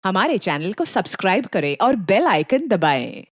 हमारे चैनल को सब्सक्राइब करें और बेल आइकन दबाएं।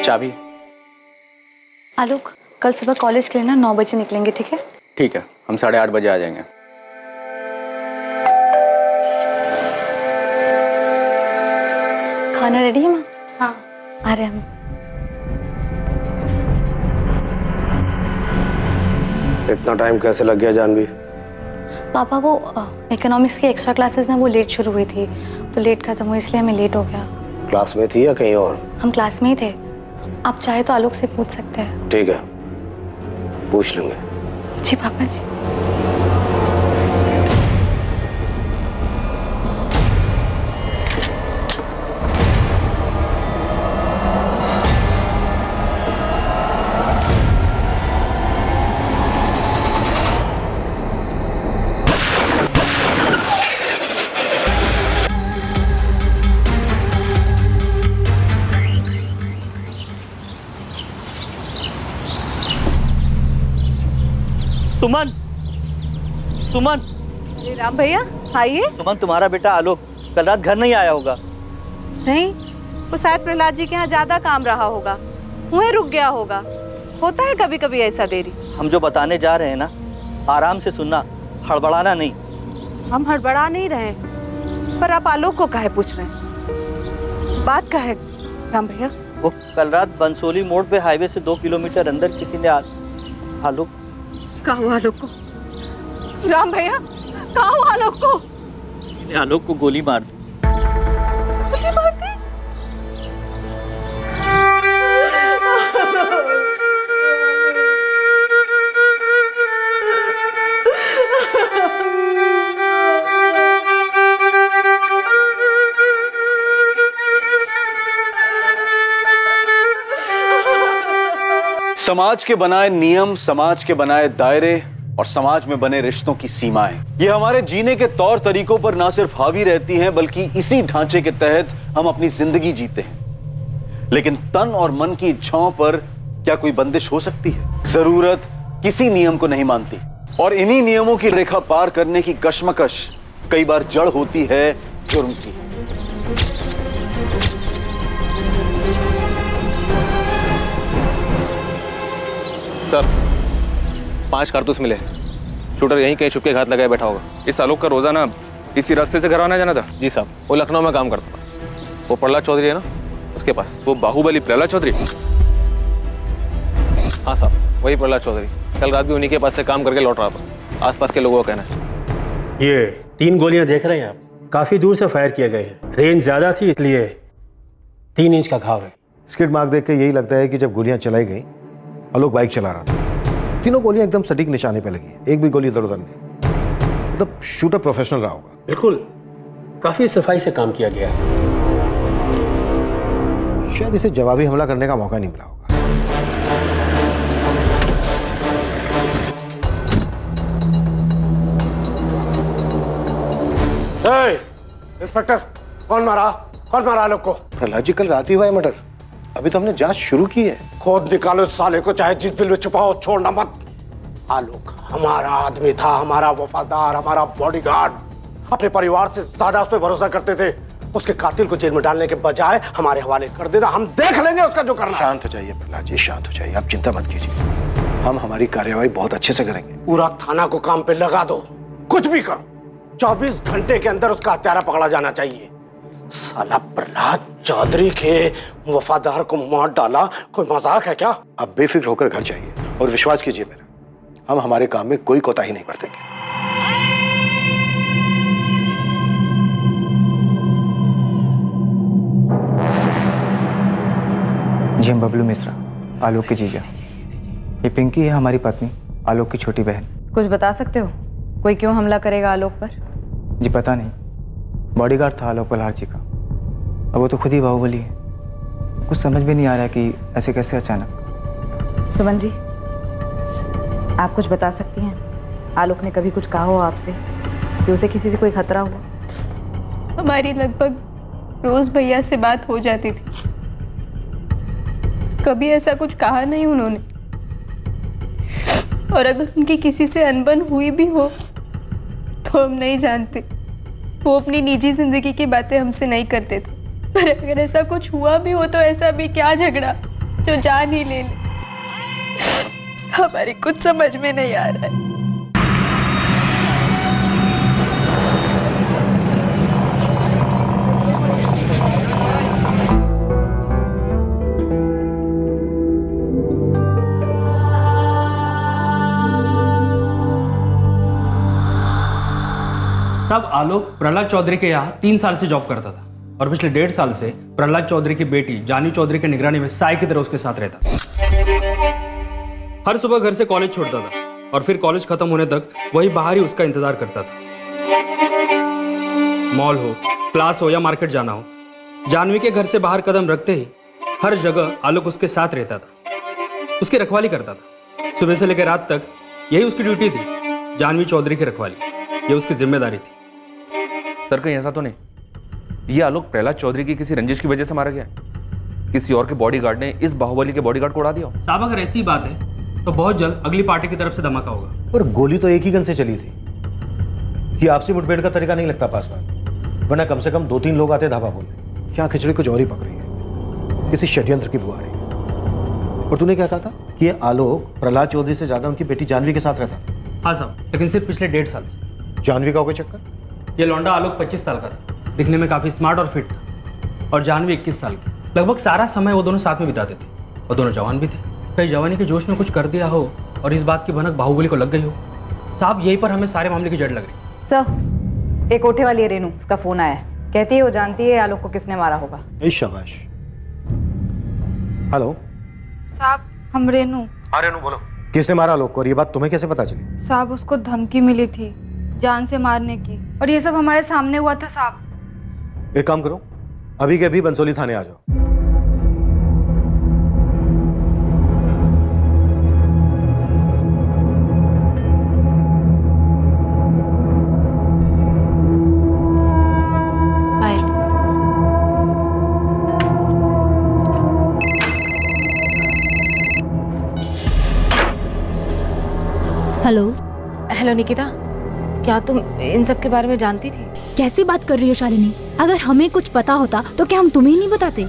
चाबी। आलोक, कल सुबह कॉलेज के लिए ना 9 बजे निकलेंगे, ठीक है? ठीक है, हम 8:30 बजे आ जाएंगे। खाना रेडी है माँ? हाँ, आ रहे हम। इतना टाइम कैसे लग गया जानवी? पापा वो इकोनॉमिक्स की एक्स्ट्रा क्लासेस ना वो लेट शुरू हुई थी, तो लेट खत्म हुई इसलिए हमें लेट हो गया। क्लास में थी या कहीं और? हम क्लास में ही थे। आप चाहे तो आलोक से पूछ सकते हैं। ठीक है, पूछ लेंगे। जी पापा जी। सुमन, सुमन। राम भैया आइए। सुमन, तुम्हारा बेटा आलोक कल रात घर नहीं आया होगा। नहीं, वो शायद प्रहलाद जी के यहाँ ज्यादा काम रहा होगा, वहीं रुक गया होगा। होता है कभी कभी ऐसा देरी। हम जो बताने जा रहे हैं ना, आराम से सुनना, हड़बड़ाना नहीं। हम हड़बड़ा नहीं रहे, पर आप आलोक को काहे पूछ रहे हैं? बात का है राम भैया? वो कल रात बंसोली मोड़ पे हाईवे से 2 किलोमीटर अंदर किसी ने आलोक कहा हुआ आलोक को? राम भैया कहा हुआ आलोक को? आलोक को गोली मार दी। गोली मार दी? समाज के बनाए नियम, समाज के बनाए दायरे और समाज में बने रिश्तों की सीमाएं, ये हमारे जीने के तौर तरीकों पर ना सिर्फ हावी रहती हैं, बल्कि इसी ढांचे के तहत हम अपनी जिंदगी जीते हैं। लेकिन तन और मन की इच्छाओं पर क्या कोई बंदिश हो सकती है? जरूरत किसी नियम को नहीं मानती, और इन्हीं नियमों की रेखा पार करने की कश्मकश कई बार जड़ होती है जुर्म की। सर, 5 कारतूस मिले। शूटर यहीं कहीं छुपके घात लगाए बैठा होगा। इस आलोक का रोजाना इसी रास्ते से घर आना जाना था। जी साहब, वो लखनऊ में काम करता था। वो प्रहलाद चौधरी है ना, उसके पास। वो बाहुबली प्रहलाद चौधरी? हाँ साहब, वही प्रहलाद चौधरी। कल रात भी उन्हीं के पास से काम करके लौट रहा था, आसपास के लोगों का कहना है। ये 3 गोलियां देख रहे हैं आप, काफी दूर से फायर किए गए हैं। रेंज ज्यादा थी इसलिए 3 इंच का घाव है। स्किड मार्क देख के यही लगता है कि जब गोलियां चलाई गई, आलोक बाइक चला रहा था। तीनों गोलियां एकदम सटीक निशाने पे लगी, एक भी गोली इधर उधर नहीं। मतलब शूटर प्रोफेशनल रहा होगा। बिल्कुल, काफी सफाई से काम किया गया है। शायद इसे जवाबी हमला करने का मौका नहीं मिला होगा। इंस्पेक्टर, कौन मारा आलोक को? प्रहलाद जी, कल रात ही हुआ है मर्डर। अभी तो हमने जांच शुरू की है। खोद निकालो इस साले को, चाहे जिस बिल में छुपाओ, छोड़ना मत। आलोक हमारा आदमी था, हमारा वफादार, हमारा बॉडीगार्ड। अपने परिवार से ज्यादा उस पर भरोसा करते थे। उसके कातिल को जेल में डालने के बजाय हमारे हवाले कर देना। हम देख लेंगे उसका जो करना। शांत हो जाइए प्रहलाद जी, शांत हो जाइए, आप चिंता मत कीजिए। हम हमारी कार्यवाही बहुत अच्छे से करेंगे। पूरा थाना को काम पे लगा दो, कुछ भी करो। 24 घंटे के अंदर उसका हत्यारा पकड़ा जाना चाहिए। साला प्रहलाद चौधरी के वफादार को मार डाला, कोई मजाक है क्या? आप बेफिक्र होकर घर जाइए और विश्वास कीजिए मेरा, हम हमारे काम में कोई कोताही नहीं बरतेंगे। जी, हम बबलू मिश्रा। आलोक की जीजा। ये पिंकी है हमारी पत्नी, आलोक की छोटी बहन। कुछ बता सकते हो कोई क्यों हमला करेगा आलोक पर? जी पता नहीं, बॉडीगार्ड था आलोक पल्हार जी का, अब वो तो खुद ही बाहुबली है। कुछ समझ में नहीं आ रहा कि ऐसे कैसे अचानक। सुमन जी, आप कुछ बता सकती हैं? आलोक ने कभी कुछ कहा हो आपसे कि उसे किसी से कोई खतरा हुआ? हमारी लगभग रोज भैया से बात हो जाती थी, कभी ऐसा कुछ कहा नहीं उन्होंने। और अगर उनकी किसी से अनबन हुई भी हो तो हम नहीं जानते, वो अपनी निजी जिंदगी की बातें हमसे नहीं करते थे। पर अगर ऐसा कुछ हुआ भी हो तो ऐसा भी क्या झगड़ा जो जान ही ले हमारी कुछ समझ में नहीं आ रहा है। साहब, आलोक प्रहलाद चौधरी के यहाँ 3 साल से जॉब करता था और पिछले 1.5 साल से प्रहलाद चौधरी की बेटी जानवी चौधरी की निगरानी में साय की तरह उसके साथ रहता। हर सुबह घर से कॉलेज छोड़ता था और फिर कॉलेज खत्म होने तक वही बाहर ही उसका इंतजार करता था। मॉल हो, क्लास हो या मार्केट जाना हो, जानवी के घर से बाहर कदम रखते ही हर जगह आलोक उसके साथ रहता था, उसकी रखवाली करता था। सुबह से लेकर रात तक यही उसकी ड्यूटी थी, जानवी चौधरी की रखवाली, ये उसकी जिम्मेदारी थी। सर कहीं ऐसा तो नहीं ये आलोक प्रहलाद चौधरी की किसी रंजिश की वजह से मारा गया? किसी और के बॉडीगार्ड ने इस बाहुबली के बॉडीगार्ड को उड़ा दिया? साहब, अगर ऐसी बात है तो बहुत जल्द अगली पार्टी की तरफ से धमाका होगा। पर गोली तो एक ही गन से चली थी। ये आपसी मुठभेड़ का तरीका नहीं लगता पासवान, वरना कम से कम 2-3 लोग आते धावा बोलने। क्या खिचड़ी कुछ और ही पक रही है, किसी षड्यंत्र की बुआ रही है। और तूने क्या कहा था कि ये आलोक प्रहलाद चौधरी से ज्यादा उनकी बेटी जानवी के साथ रहता? हाँ साहब, लेकिन सिर्फ पिछले 1.5 साल से। जानवी का हो गया चक्कर? ये लौंडा आलोक 25 साल का था, दिखने में काफी स्मार्ट और फिट था, और जानवी 21 साल की। लगभग सारा समय वो दोनों साथ में बिताते थे और दोनों जवान भी थे। कहीं जवानी के जोश में कुछ कर दिया हो और इस बात की भनक बाहुबली को लग गई हो। साहब, यहीं पर हमें सारे मामले की जड़ लग रही। सर, एक कोठे वाली है रेनू, उसका फोन आया है, कहती है वो जानती है आलोक को किसने मारा होगा। शाबाश। हेलो साहब, हम रेनू। हाँ रेनू बोलो। किसने मारा आलोक को और ये बात तुम्हें कैसे पता चली? साहब, उसको धमकी मिली थी जान से मारने की, और ये सब हमारे सामने हुआ था साहब। एक काम करो, अभी के अभी बंसोली थाने आ जाओ। हेलो। हेलो निकिता, क्या तुम इन सब के बारे में जानती थी? कैसी बात कर रही हो शालिनी? अगर हमें कुछ पता होता तो क्या हम तुम्हें नहीं बताते?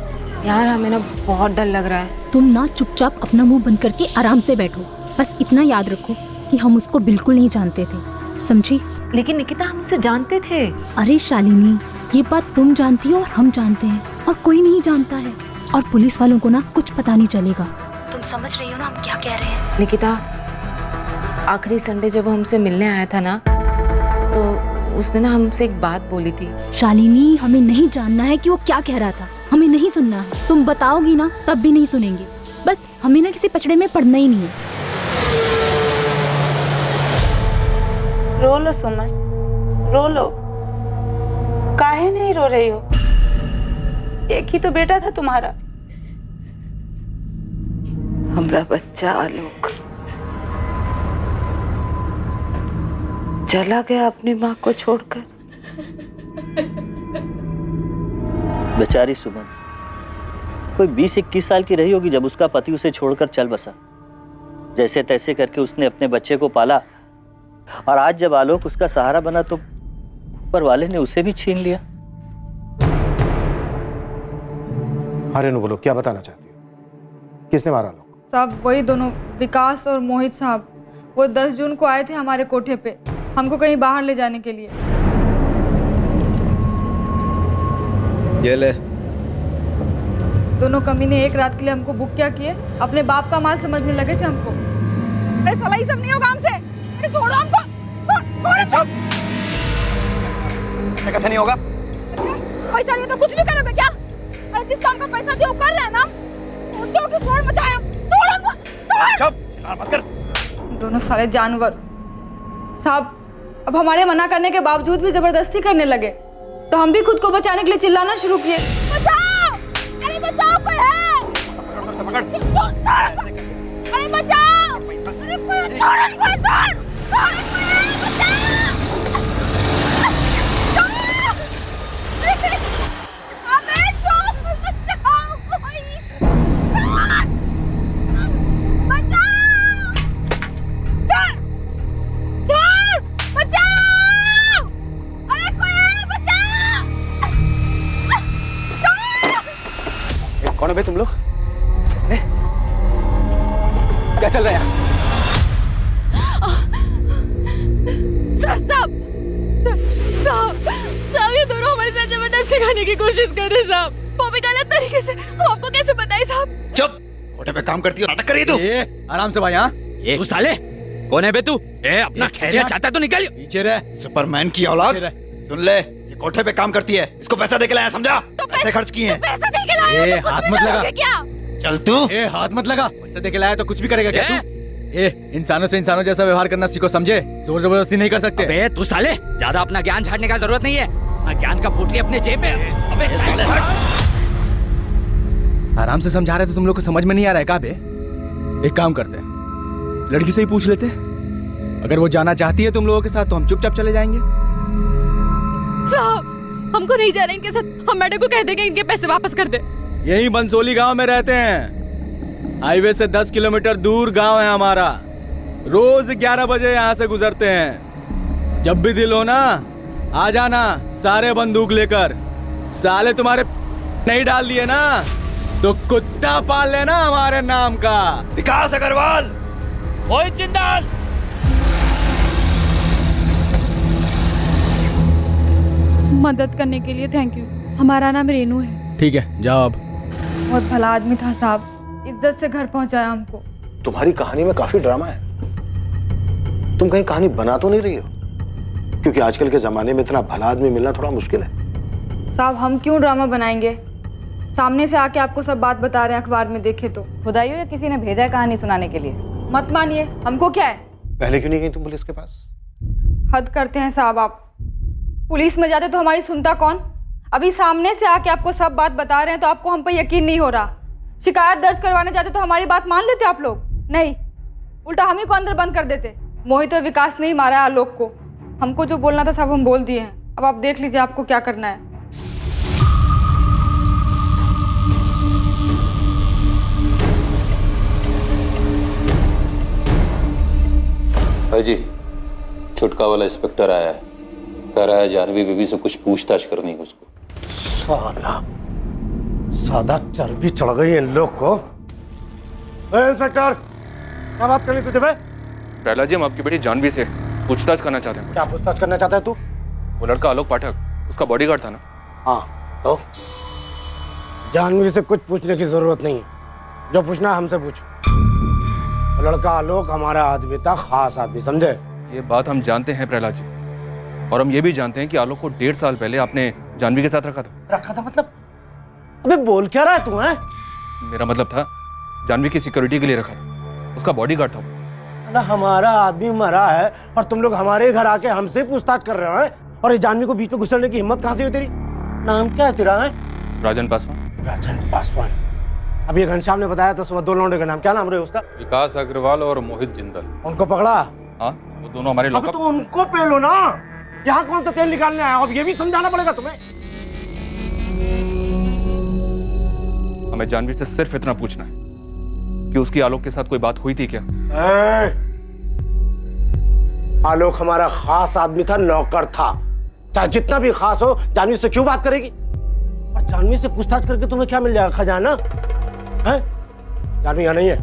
यार, हमें ना बहुत डर लग रहा है। तुम ना चुपचाप अपना मुंह बंद करके आराम से बैठो। बस इतना याद रखो कि हम उसको बिल्कुल नहीं जानते थे, समझी? लेकिन निकिता, हम उसे जानते थे। अरे शालिनी, ये बात तुम जानती हो और हम जानते हैं, और कोई नहीं जानता है। और पुलिस वालों को ना कुछ पता नहीं चलेगा। तुम समझ रही हो ना हम क्या कह रहे हैं? निकिता, आखिरी संडे जब वो हमसे मिलने आया था ना, तो उसने ना हमसे एक बात बोली थी। शालिनी, हमें नहीं जानना है कि वो क्या कह रहा था, हमें नहीं सुनना है। तुम बताओगी ना तब भी नहीं सुनेंगे। बस हमें ना किसी पचड़े में पड़ना ही नहीं है। रो लो सुमन, रो लो। काहे नहीं रो रही हो? एक ही तो बेटा था तुम्हारा। हमारा बच्चा आलोक चला गया अपनी माँ को छोड़कर। बेचारी सुमन कोई 20-21 साल की रही होगी जब उसका पति उसे छोड़कर चल बसा। जैसे तैसे करके उसने अपने बच्चे को पाला, और आज जब आलोक उसका सहारा बना तो ऊपर वाले ने उसे भी छीन लिया। हाँ रेनू बोलो, क्या बताना चाहती हो? किसने मारा आलोक? साहब, वही दोनों, विकास और मोहित साहब। वो 10 जून को आए थे हमारे कोठे पे, हमको कहीं बाहर ले जाने के लिए। ये ले। दोनों कमीने एक रात के लिए हमको बुक क्या किए, अपने बाप का माल समझने लगे थे हमको। अरे साला, ये सब नहीं होगा हमसे। अरे छोड़ो हमको, छोड़ो। कैसे नहीं होगा? पैसा लिया तो कुछ भी करोगे क्या? अरे जिस काम का पैसा दिया वो कर रहे हैं ना, उनके शोर मचाया। छोड़ो मत कर। दोनों सारे जानवर साहब, अब हमारे मना करने के बावजूद भी जबरदस्ती करने लगे, तो हम भी खुद को बचाने के लिए चिल्लाना शुरू किए। बचाओ! अरे बचाओ, कोई है! अरे बचाओ! अरे कोई छोड़ इनको, छोड़! छोड़ इनको, बचाओ! अबे छोड़, बचाओ कोई! बचाओ! छोड़! छोड़! बचाओ! अरे कोई है, बचाओ! छोड़! कौन है बे तुम लोग? क्या चल रहा है? साहब ये दोनों हमारे साथ जबरदस्ती करने की कोशिश कर रहे साहब, वो भी गलत तरीके से। आपको कैसे बताए साहब? चुप, होटल पे काम करती हो, नाटक कर रही है तू। आराम से भाई। हाँ तू साले कौन है बे तू? अपना खैरियत चाहता तो निकल पीछे रह। सुपरमैन की औलाद, सुन ले, ये कोठे पे काम करती है, इसको पैसा दे के लाया, समझा? पैसे खर्च किए हैं। पैसा दे के लाया तो हाथ मत लगा। क्या? चल तू। हाथ मत लगा। पैसा दे के लाया तो कुछ भी करेगा क्या तू? इंसानों से इंसानों जैसा व्यवहार करना सीखो, समझे? जोर जबरदस्ती नहीं कर सकते। अबे तू साले, ज्यादा अपना ज्ञान झाड़ने का जरूरत नहीं है। अपना ज्ञान का पोटली अपने जेब में। अबे साले, आराम से समझा रहे थे, तुम लोग को समझ में नहीं आ रहा है क्या बे? एक काम करते हैं, लड़की से ही पूछ लेते हैं। अगर वो जाना चाहती है तुम लोगों के साथ तो हम चुपचाप चले जाएंगे। साहब हमको नहीं जाना इनके साथ, हम मैडम को कह देंगे इनके पैसे वापस कर दे। यही बंसोली गांव में रहते हैं, हाईवे से 10 किलोमीटर दूर गांव है हमारा। रोज 11 बजे यहाँ से गुजरते हैं। जब भी दिल हो ना, आ जाना सारे बंदूक लेकर। साले तुम्हारे नहीं डाल दिए ना तो कुत्ता पाल लेना हमारे नाम का। विकास अग्रवाल, मोहित जिंदाल। मदद करने के लिए थैंक यू। हमारा नाम रेनू है। ठीक है, जाओ अब। बहुत भला आदमी था साहब, इज्जत से घर पहुंचाया हमको। तुम्हारी कहानी में काफी ड्रामा है। तुम कहीं कहानी बना तो नहीं रही हो? क्योंकि आजकल के जमाने में इतना भला आदमी मिलना थोड़ा मुश्किल है। साहब हम क्यों ड्रामा बनाएंगे? सामने से आके आपको सब बात बता रहे हैं, अखबार में देखे तो। खुदाइयो या किसी ने भेजा है कहानी सुनाने के लिए? मत मानिए, हमको क्या है। पहले क्यों नहीं गई तुम पुलिस के पास? हद करते हैं साहब आप। पुलिस में जाते तो हमारी सुनता कौन? अभी सामने से आके आपको सब बात बता रहे हैं तो आपको हम पर यकीन नहीं हो रहा। शिकायत दर्ज करवाने जाते तो हमारी बात मान लेते आप लोग? नहीं, उल्टा हम ही को अंदर बंद कर देते। मोहित और विकास नहीं मारा आलोक को। हमको जो बोलना था सब हम बोल दिए हैं। अब आप देख लीजिए आपको क्या करना है। भाई जी, छुटका वाला इंस्पेक्टर आया है, कह रहा है जानवी बीबी से कुछ पूछताछ करनी है उसको। साला, सादा चर्बी चढ़ गई इन लोग को। इंस्पेक्टर, क्या बात करनी तुझे बे? प्रहलाद जी, हम आपकी बेटी जानवी से पूछताछ करना चाहते हैं। क्या पूछताछ करना चाहता है तू? वो लड़का आलोक पाठक, उसका बॉडीगार्ड था ना? हाँ, तो जानवी से कुछ पूछने की जरूरत नहीं है। जो पूछना है हमसे पूछ। लड़का आलोक हमारा आदमी था, खास आदमी, समझे? ये बात हम जानते हैं प्रहलाद जी, और हम ये भी जानते हैं कि आलोक को 1.5 साल पहले आपने जानवी के साथ रखा था। रखा था मतलब? अबे बोल क्या रहा है तू? है मेरा मतलब था जानवी की सिक्योरिटी के लिए रखा था, उसका बॉडीगार्ड था। ना हमारा आदमी मरा है और तुम लोग हमारे घर आके हमसे पूछताछ कर रहे हो। और ये जानवी को बीच में घुसने की हिम्मत कहाँ से हुई तेरी? नाम क्या है तेरा? है राजन पासवान। राजन पासवान। अब ये घनश्याम ने बताया था सुबह 2 लौंडे का नाम, क्या नाम रहे उसका? विकास अग्रवाल और मोहित जिंदल। उनको पकड़ा? हाँ, वो दोनों हमारे अब तो उनको पेलो ना। यहाँ कौन सा तेल निकालने आया? अब ये भी समझाना पड़ेगा तुम्हें। हमें जानवी से सिर्फ इतना पूछना है कि उसकी आलोक के साथ कोई बात हुई थी क्या? आलोक हमारा खास आदमी था, नौकर था। चाहे जितना भी खास हो, जानवी से क्यों बात करेगी? और जानवी से पूछताछ करके तुम्हें क्या मिल जाएगा? खजाना है? जानवी यहाँ नहीं है,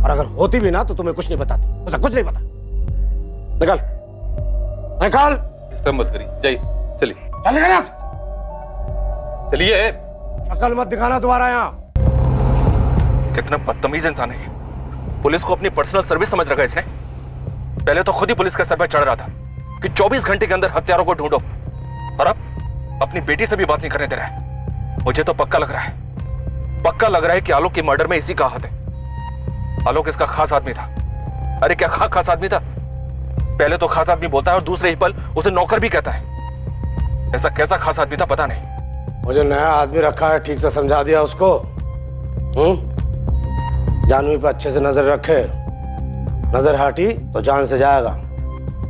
और अगर होती भी ना तो तुम्हें कुछ नहीं बताती। उसे कुछ नहीं पता। निकल निकल। डिस्टर्ब मत करिए, जाइए, चलिए। चल निकल यहाँ से। चलिए। शक्ल मत दिखाना दोबारा यहाँ। कितना बदतमीज इंसान है ये। पुलिस को अपनी पर्सनल सर्विस समझ रखा है इसने। पहले तो खुद ही पुलिस के सर पर चढ़ रहा था कि 24 घंटे के अंदर हत्यारों को ढूंढो, और अब अपनी बेटी से भी बात नहीं करने दे रहा है। मुझे तो पक्का लग रहा है कि आलोक के मर्डर में इसी का हाथ है। आलोक इसका खास आदमी था। अरे क्या खास आदमी था? पहले तो खास आदमी बोलता है और दूसरे ही पल उसे नौकर भी कहता है। ऐसा कैसा खास आदमी था पता नहीं। मुझे नया आदमी रखा है, ठीक से समझा दिया उसको। जानवी पे अच्छे से नजर रखे, नजर हटी तो जान से जाएगा।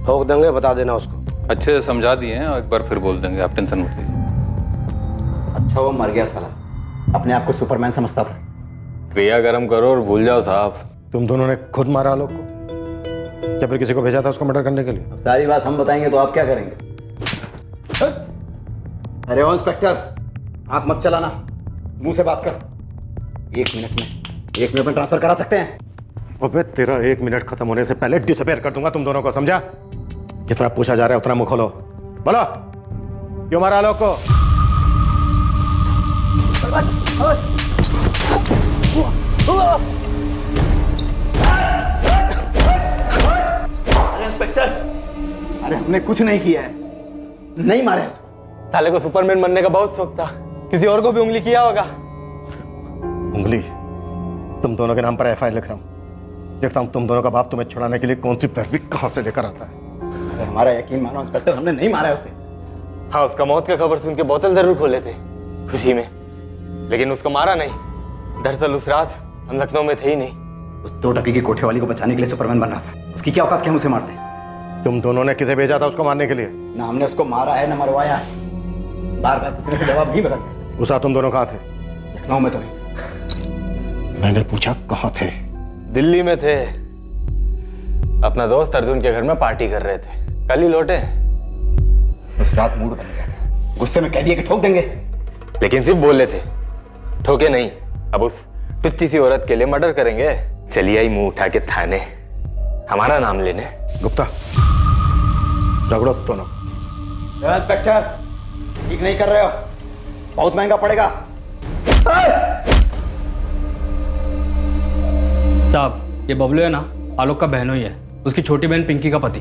ठोक देंगे, बता देना उसको। अच्छे से समझा दिए हैं और एक बार फिर बोल देंगे, आप टेंशन मत लीजिए। अच्छा वो मर गया साला, अपने आप को सुपरमैन समझता था। क्रिया गर्म करो और भूल जाओ साहब। तुम दोनों ने खुद मारा आलोक को या फिर किसी को भेजा था उसको मर्डर करने के लिए? सारी बात हम बताएंगे तो आप क्या करेंगे? अरे ओ इंस्पेक्टर, आंख मत चलाना, मुंह से बात कर। 1 मिनट में ट्रांसफर करा सकते हैं। अबे तेरा 1 मिनट खत्म होने से पहले डिसअपेयर कर दूंगा तुम दोनों को, समझा? जितना पूछा जा रहा है उतना मुंह खोलो। बोलो, क्यों मारा आलोक को? अरे इंस्पेक्टर, अरे हमने कुछ नहीं किया है, नहीं मारे उसको। साले को सुपरमैन बनने का बहुत शौक था, किसी और को भी उंगली किया होगा। उंगली? तुम दोनों के नाम पर एफआईआर लिख रहा हूं, देखता हूं तुम दोनों का बाप तुम्हें छुड़ाने के लिए कौन सी पैरवी कहां से लेकर आता है। अरे हमारा यकीन मानो इंस्पेक्टर, हमने नहीं मारा है उसे। हाँ, उसका मौत का खबर सुन के बोतल जरूर खोले थे खुशी में, लेकिन उसको मारा नहीं। दरअसल उस रात हम लखनऊ में थे ही नहीं। उस 2 टकी की कोठे वाली को बचाने के लिए सुपरमैन बन रहा था। उसकी क्या औकात कि हम उसे मारते? तुम दोनों ने किसे भेजा था उसको मारने के लिए? ना हमने उसको मारा है ना मरवाया है। बार बार पूछने से जवाब नहीं बदलते। उस रात तुम दोनों कहाँ थे? लखनऊ में तो नहीं। मैंने पूछा कहाँ थे? दिल्ली में थे, अपना दोस्त अर्जुन के घर में पार्टी कर रहे थे, कल ही लौटे। उस रात मूड बन गया था, गुस्से में कह दिया कि ठोक देंगे, लेकिन सिर्फ बोले थे, ठोके नहीं। अब उस टुच्ची सी औरत के लिए मर्डर करेंगे? चलिए आई मुंह उठा के थाने, हमारा नाम लेने। गुप्ता, झगड़ो दोनों। इंस्पेक्टर, ठीक नहीं कर रहे हो, बहुत महंगा पड़ेगा। साहब, ये बबलू है ना, आलोक का बहनोई है, उसकी छोटी बहन पिंकी का पति।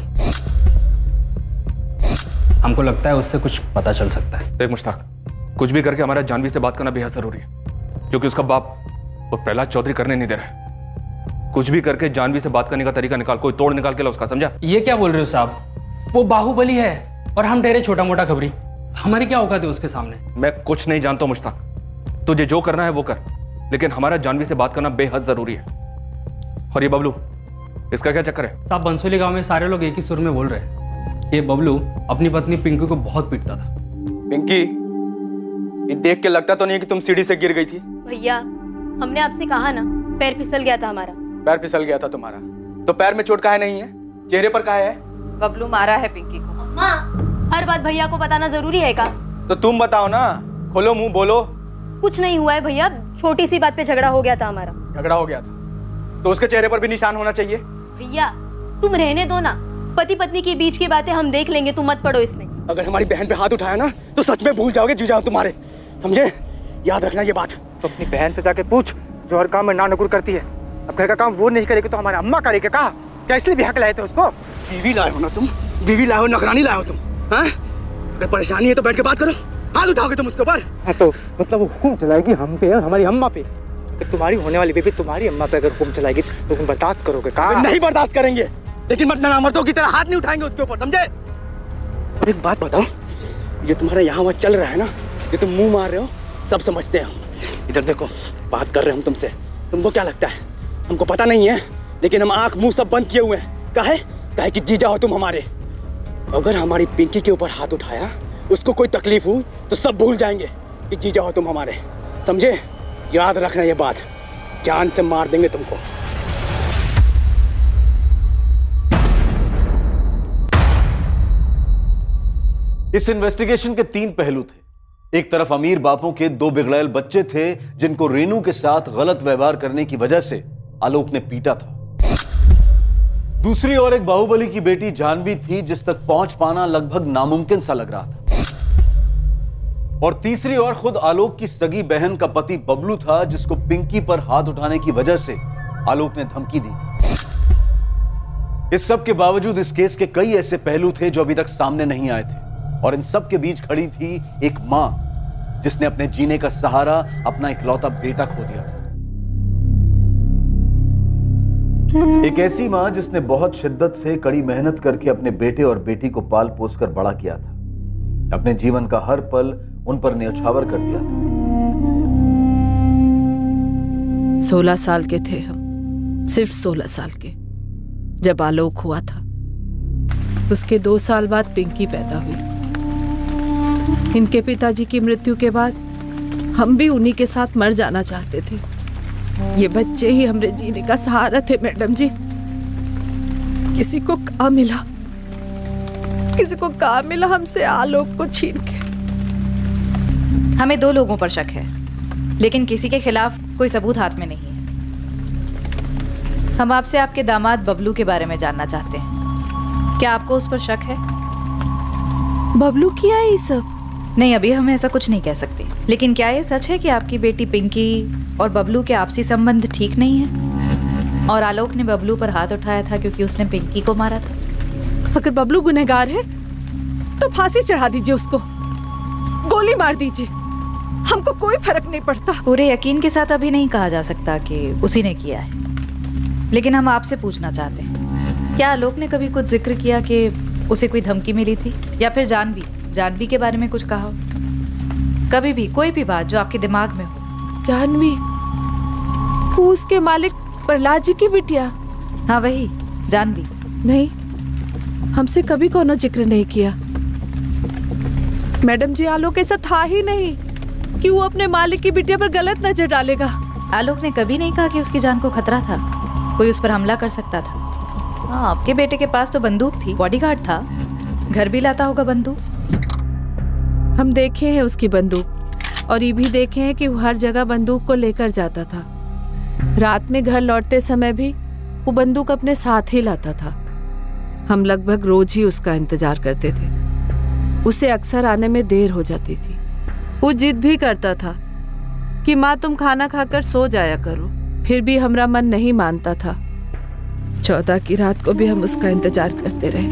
हमको लगता है उससे कुछ पता चल सकता है। देख मुश्ताक, कुछ भी करके हमारा जानवी से बात करना बेहद जरूरी है, क्योंकि उसका बाप वो प्रहलाद चौधरी करने नहीं दे रहा है। कुछ भी करके जानवी से बात करने का तरीका निकाल, कोई तोड़ निकाल के ला उसका, समझा? ये क्या बोल रहे हो साहब? वो बाहुबली है और हम ठहरे छोटा मोटा खबरी। हमारी क्या औकात है उसके सामने? मैं कुछ नहीं जानता मुश्ताक, तुझे जो करना है वो कर, लेकिन हमारा जानवी से बात करना बेहद जरूरी है। और ये बबलू, इसका क्या चक्कर है? साहब, बंसोली गांव में सारे लोग एक ही सुर में बोल रहे हैं, ये बबलू अपनी पत्नी पिंकी को बहुत पीटता था। पिंकी, ये देख के लगता तो नहीं कि तुम सीढ़ी से गिर गई थी। भैया, हमने आपसे कहा ना, पैर फिसल गया था हमारा। पैर फिसल गया था तुम्हारा, तो पैर में चोट काहे नहीं है, चेहरे पर काहे है? बबलू मारा है पिंकी को। माँ, हर बात भैया को बताना जरूरी है क्या? तो तुम बताओ ना, खोलो मुंह, बोलो। कुछ नहीं हुआ है भैया, छोटी सी बात पे झगड़ा हो गया था हमारा। झगड़ा हो गया था तो उसके चेहरे पर भी निशान होना चाहिए। भैया, तुम रहने दो ना, पति पत्नी के बीच की बातें हम देख लेंगे, तुम मत पड़ो इसमें। अगर हमारी बहन पे हाथ उठाया ना तो सच में भूल जाओगे जीजा तुम्हारे, समझे? याद रखना ये बात। तो अपनी बहन से जाके पूछ, जो हर काम में ना नुकुर करती है। अब घर का काम वो नहीं करेगी तो हमारे अम्मा करेगी। कहा क्या इसलिए भी हक लाए थे उसको? बीवी लाए हो ना तुम, बीवी लाए हो, नौकरानी लाए हो तुम। हाँ, अगर परेशानी है तो बैठ के बात करो, हाथ उठाओगे तुम उसके ऊपर। तो मतलब वो हुक्म चलाएगी हम पे और हमारी अम्मा पे। तुम्हारी होने वाली बेबी तुम्हारी अम्मा पे अगर हुक्म चलाएगी तो तुम बर्दाश्त करोगे? कहा नहीं बर्दाश्त करेंगे, लेकिन मरना मर्दों की तरह हाथ नहीं उठाएंगे उसके ऊपर, समझे? एक बात बताओ, ये तुम्हारा यहाँ वहाँ चल रहा है ना, ये तुम मुंह मार रहे हो, सब समझते हैं हम। इधर देखो, बात कर रहे हैं हम तुमसे, तुमको क्या लगता है हमको पता नहीं है? लेकिन हम आंख मुंह सब बंद किए हुए हैं। काहे कि जीजा हो तुम हमारे। अगर हमारी पिंकी के ऊपर हाथ उठाया, उसको कोई तकलीफ हो तो सब भूल जाएंगे कि जीजा हो तुम हमारे, समझे? याद रखना ये बात, जान से मार देंगे तुमको। इस इन्वेस्टिगेशन के 3 पहलू थे। एक तरफ अमीर बापों के 2 बिगड़ैल बच्चे थे जिनको रेनू के साथ गलत व्यवहार करने की वजह से आलोक ने पीटा था। दूसरी ओर एक बाहुबली की बेटी जानवी थी जिस तक पहुंच पाना लगभग नामुमकिन सा लग रहा था। और तीसरी ओर खुद आलोक की सगी बहन का पति बबलू था जिसको पिंकी पर हाथ उठाने की वजह से आलोक ने धमकी दी। इस सब के बावजूद इस केस के कई ऐसे पहलू थे जो अभी तक सामने नहीं आए थे, और इन सब के बीच खड़ी थी एक मां जिसने अपने जीने का सहारा, अपना इकलौता बेटा खो दिया। एक ऐसी मां जिसने बहुत शिद्दत से कड़ी मेहनत करके अपने बेटे और बेटी को पाल पोस कर बड़ा किया था, अपने जीवन का हर पल उन पर न्यौछावर कर दिया था। 16 साल के थे हम, सिर्फ 16 साल के, जब आलोक हुआ था। उसके 2 साल बाद पिंकी पैदा हुई। इनके पिताजी की मृत्यु के बाद हम भी उन्हीं के साथ मर जाना चाहते थे। ये बच्चे ही हमारे जीने का सहारा थे मैडम जी। किसी को कहा मिला हमसे आलोक को छीन के। हमें 2 लोगों पर शक है, लेकिन किसी के खिलाफ कोई सबूत हाथ में नहीं है। हम आपसे आपके दामाद बबलू के बारे में जानना चाहते हैं। क्या आपको उस पर शक है? बबलू किया है ये सब? नहीं, अभी हम ऐसा कुछ नहीं कह सकते, लेकिन क्या ये सच है कि आपकी बेटी पिंकी और बबलू के आपसी संबंध ठीक नहीं है और आलोक ने बबलू पर हाथ उठाया था क्योंकि उसने पिंकी को मारा था? अगर बबलू गुनहगार है तो फांसी चढ़ा दीजिए उसको, गोली मार दीजिए, हमको कोई फर्क नहीं पड़ता। पूरे यकीन के साथ अभी नहीं कहा जा सकता कि उसी ने किया है, लेकिन हम आपसे पूछना चाहते हैं, क्या आलोक ने कभी कुछ जिक्र किया कि उसे कोई धमकी मिली थी, या फिर जानवी के बारे में कुछ कहा हो? कभी भी कोई भी बात जो आपके दिमाग में हो। जानवी, वो उसके मालिक प्रहलाद जी की बिटिया? हाँ वही जानवी। नहीं, हमसे कभी कोनो जिक्र नहीं किया। मैडम जी, आलोक ऐसा था ही नहीं कि वो अपने मालिक की बिटिया पर गलत नजर डालेगा। आलोक ने कभी नहीं कहा कि उसकी जान को खतरा था, कोई उस पर हमला कर सकता था। हाँ, आपके बेटे के पास तो बंदूक थी, बॉडीगार्ड था, घर भी लाता होगा बंदूक। हम देखे हैं उसकी बंदूक, और ये भी देखे हैं कि वो हर जगह बंदूक को लेकर जाता था। रात में घर लौटते समय भी वो बंदूक अपने साथ ही लाता था। हम लगभग रोज ही उसका इंतजार करते थे। उसे अक्सर आने में देर हो जाती थी। वो जिद भी करता था कि माँ तुम खाना खाकर सो जाया करो, फिर भी हमारा मन नहीं मानता था। 14 की रात को भी हम उसका इंतजार करते रहे।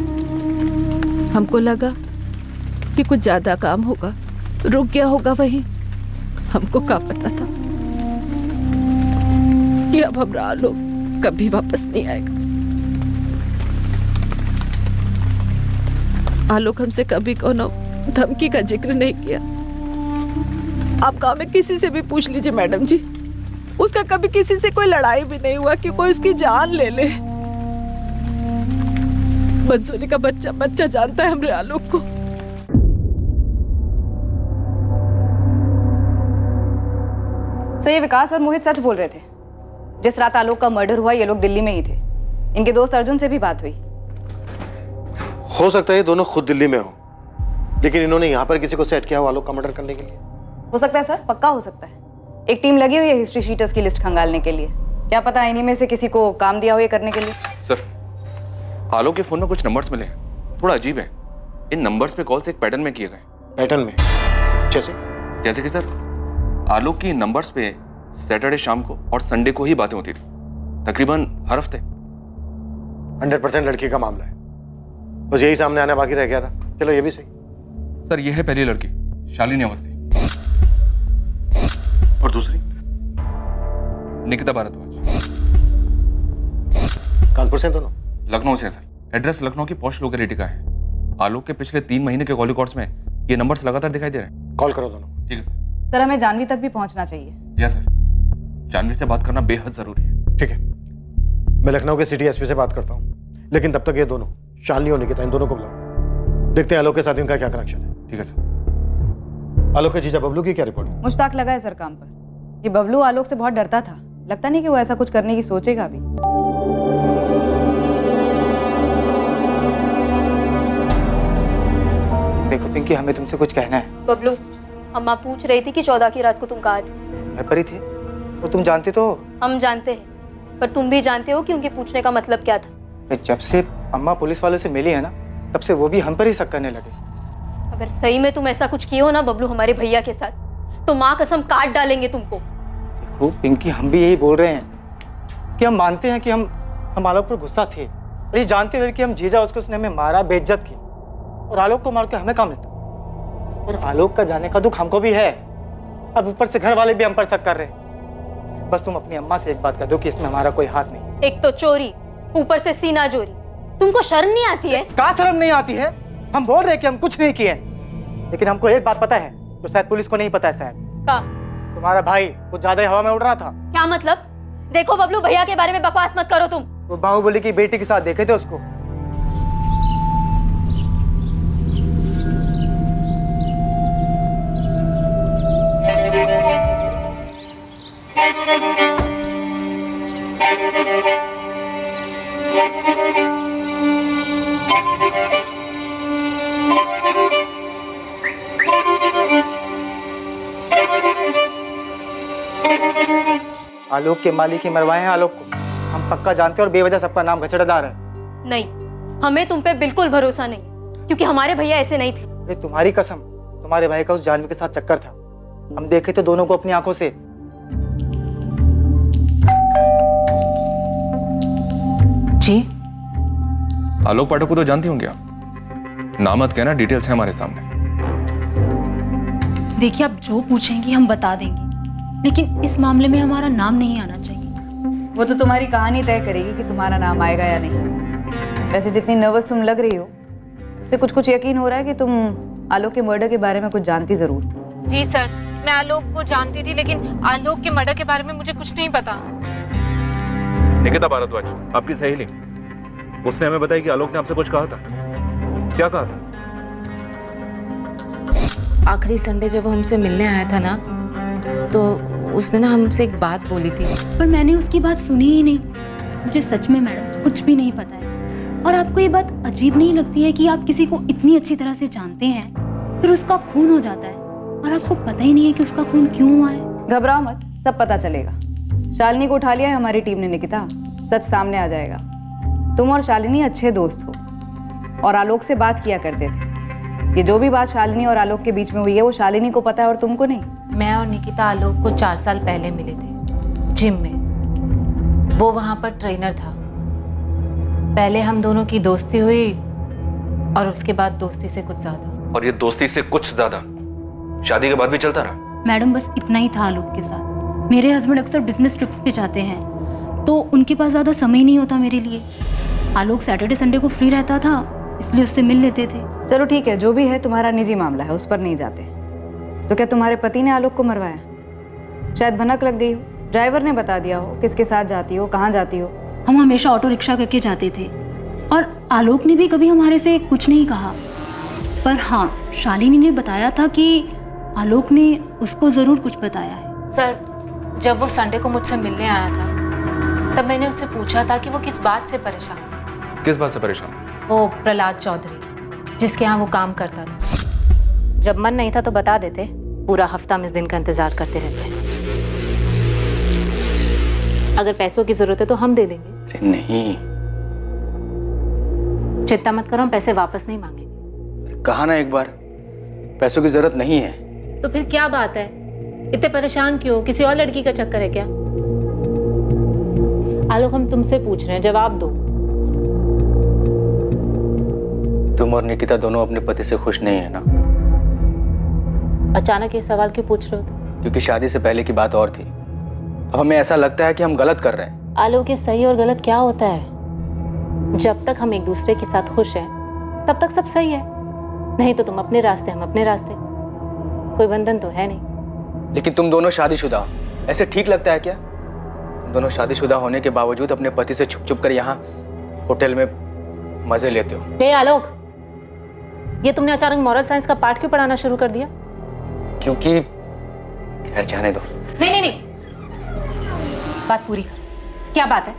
हमको लगा कि कुछ ज्यादा काम होगा, रुक गया होगा वहीं। हमको क्या पता था कि अब हमारा आलोक कभी वापस नहीं आएगा। आलोक हमसे कभी कोनो धमकी का जिक्र नहीं किया। आप गांव में किसी से भी पूछ लीजिए मैडम जी, उसका कभी किसी से कोई लड़ाई भी नहीं हुआ कि कोई उसकी जान ले ले। मंसूरी का बच्चा जानता है हमरे आलोक को। सर, ये विकास और मोहित सच बोल रहे थे। जिस रात आलोक का मर्डर हुआ ये लोग दिल्ली में ही थे। इनके दोस्त अर्जुन से भी बात हुई। हो सकता है ये दोनों खुद दिल्ली में हो, लेकिन इन्होंने यहाँ पर किसी को सेट किया हो आलोक का मर्डर करने के लिए। हो सकता है सर, पक्का हो सकता है। एक टीम लगी हुई है हिस्ट्री शीटर्स की लिस्ट खंगालने के लिए। क्या पता इन्हीं में से किसी को काम दिया हो ये करने के लिए। सर, आलोक के फोन में कुछ नंबर्स मिले हैं, थोड़ा अजीब है। इन नंबर्स पे कॉल्स एक पैटर्न में किए गए। पैटर्न में? जैसे कि सर, आलोक की नंबर्स पे सैटरडे शाम को और संडे को ही बातें होती थी, तकरीबन हर हफ्ते। 100% लड़की का मामला है, बस यही सामने आना बाकी रह गया था। चलो ये भी सही। सर, ये है पहली लड़की, शालिनी अवस्थी, और दूसरी निकिता भारद्वाज। कानपुर से दोनों? लखनऊ से सर। एड्रेस लखनऊ की पॉश लोकेलिटी का है। आलोक के पिछले 3 महीने के कॉल रिकॉर्ड्स में ये नंबर्स लगातार दिखाई दे रहे हैं। कॉल करो दोनों। ठीक है सर। सर, हमें जानवी तक भी पहुंचना चाहिए। यस सर, जानवी से बात करना बेहद जरूरी है। ठीक है, मैं लखनऊ के सिटी एसपी से बात करता हूँ, लेकिन तब तक ये दोनों, शालिनी और निकिता, इन दोनों को बुलाओ। देखते हैं आलोक के साथ इनका क्या कनेक्शन है। ठीक है सर। आलोक के जीजा बबलू की क्या रिपोर्ट? मुश्ताक लगा है सर काम पर। ये बबलू आलोक से बहुत डरता था, लगता नहीं कि वो ऐसा कुछ करने की सोचेगा भी। देखो पिंकी, हमें तुमसे कुछ कहना है। बबलू, अम्मा पूछ रही थी कि 14 की रात को तुम कहाँ थे। घर पर ही थे, और तुम जानते तो हो। हम जानते हैं, पर तुम भी जानते हो कि उनके पूछने का मतलब क्या था। जब से अम्मा पुलिस वालों से मिली है ना, तब से वो भी हम पर ही शक करने लगे। अगर सही में तुम ऐसा कुछ किए हो ना बबलू हमारे भैया के साथ, तो माँ कसम काट डालेंगे तुमको। देखो पिंकी, हम भी यही बोल रहे हैं कि हम मानते हैं कि हम आलोक पर गुस्सा थे, और ये जानते हुए कि हम जीजा उसने हमें मारा, बेइज्जत की, और आलोक को मार के हमें काम मिलता। और आलोक का जाने का दुख हमको भी है। अब ऊपर से घर वाले भी हम पर शक कर रहे हैं। बस तुम अपनी अम्मा से एक बात कर दो कि इसमें हमारा कोई हाथ नहीं। एक तो चोरी, ऊपर से सीना चोरी। तुमको शर्म नहीं आती है? का शर्म नहीं आती है? हम बोल रहे हैं कि हम कुछ नहीं किए, लेकिन हमको एक बात पता है जो शायद पुलिस को नहीं पता है। शायद का? तुम्हारा भाई कुछ ज्यादा ही हवा में उड़ रहा था। क्या मतलब? देखो बबलू, भैया के बारे में बकवास मत करो तुम। वो बाहुबली की बेटी के साथ देखे थे उसको। आलोक के मालिक ही मरवाए हैं आलोक को। हम पक्का जानते हैं और बेवजह सबका नाम घचड़ा डाल रहे हैं। नहीं, हमें तुम पे बिल्कुल भरोसा नहीं, क्योंकि हमारे भैया ऐसे नहीं थे। ये तुम्हारी कसम, तुम्हारे भाई का उस जानवी के साथ चक्कर था। हम देखे थे दोनों को अपनी आंखों से। जी? आलोक पाठक को तो जानती होंगे आप। नाम मत कहना, डिटेल्स है हमारे सामने। देखिए, आप जो पूछेंगी हम बता देंगे, लेकिन इस मामले में हमारा नाम नहीं आना चाहिए। वो तो तुम्हारी कहानी तय करेगी कि तुम्हारा नाम आएगा या नहीं। वैसे जितनी नर्वस तुम लग रही हो, उससे कुछ कुछ यकीन हो रहा है कि तुम आलोक के मर्डर के बारे में कुछ जानती जरूर। जी सर, मैं आलोक को जानती थी, लेकिन आलोक के मर्डर के बारे में मुझे कुछ नहीं पता। निकिता भारद्वाज, आपकी सहेली, उसने हमें बताया कि आलोक ने आपसे कुछ कहा था। क्या कहा था? आखिरी संडे जब वो हमसे मिलने आया था ना, तो उसने ना हमसे एक बात बोली थी। पर मैंने उसकी बात सुनी ही नहीं। मुझे सच में मैडम कुछ भी नहीं पता है। और आपको ये बात अजीब नहीं लगती है कि आप किसी को इतनी अच्छी तरह से जानते हैं, फिर उसका खून हो जाता है और आपको पता ही नहीं है कि उसका खून क्यों हुआ है? घबराओ मत, सब पता चलेगा। शालिनी को उठा लिया है हमारी टीम ने निकिता, सच सामने आ जाएगा। तुम और शालिनी अच्छे दोस्त हो और आलोक से बात किया करते थे। ये जो भी बात शालिनी और आलोक के बीच में हुई है वो शालिनी को पता है और तुमको नहीं। मैं और निकिता आलोक को 4 साल पहले मिले थे जिम में। वो वहां पर ट्रेनर था। पहले हम दोनों की दोस्ती हुई और उसके बाद दोस्ती से कुछ ज्यादा। और ये दोस्ती से कुछ ज्यादा शादी के बाद भी चलता रहा? मैडम बस इतना ही था आलोक के साथ। मेरे हस्बैंड अक्सर बिजनेस ट्रिप्स पे जाते हैं, तो उनके पास ज़्यादा समय नहीं होता मेरे लिए। आलोक सैटरडे संडे को फ्री रहता था, इसलिए उससे मिल लेते थे। चलो ठीक है, जो भी है तुम्हारा निजी मामला है, उस पर नहीं जाते। तो क्या तुम्हारे पति ने आलोक को मरवाया? शायद भनक लग गई हो, ड्राइवर ने बता दिया हो किसके साथ जाती हो, कहाँ जाती हो। हम हमेशा ऑटो रिक्शा करके जाते थे और आलोक ने भी कभी हमारे से कुछ नहीं कहा। पर हाँ, शालिनी ने बताया था कि आलोक ने उसको ज़रूर कुछ बताया है। सर, जब वो संडे को मुझसे मिलने आया था, तब मैंने उससे पूछा था कि वो किस बात से परेशान है। किस बात से परेशान? वो प्रहलाद चौधरी, जिसके यहाँ वो काम करता था। जब मन नहीं था तो बता देते, पूरा हफ्ता हम इस दिन का इंतजार करते रहते हैं। अगर पैसों की जरूरत है तो हम दे देंगे। अरे नहीं, चिंता मत करो, हम पैसे वापस नहीं मांगेंगे। कहा ना एक बार, पैसों की जरूरत नहीं है। तो फिर क्या बात है? इतने परेशान क्यों? किसी और लड़की का चक्कर है क्या? आलोक, हम तुमसे पूछ रहे हैं, जवाब दो। तुम और निकिता दोनों अपने पति से खुश नहीं है ना? अचानक ये सवाल क्यों पूछ रहे हो तुम? क्योंकि शादी से पहले की बात और थी। अब हमें ऐसा लगता है कि हम गलत कर रहे हैं। आलोक, ये सही और गलत क्या होता है? जब तक हम एक दूसरे के साथ खुश हैं, तब तक सब सही है। नहीं तो तुम अपने रास्ते, हम अपने रास्ते। कोई बंधन तो है नहीं। लेकिन तुम दोनों शादीशुदा हो, ऐसे ठीक लगता है क्या? तुम दोनों शादीशुदा होने के बावजूद अपने पति से छुप छुप कर यहाँ होटल में मजे लेते हो। हे आलोक, ये तुमने अचानक मॉरल साइंस का पाठ क्यों पढ़ाना शुरू कर दिया? क्योंकि खैर, जाने दो। नहीं, बात पूरी कर। क्या बात है?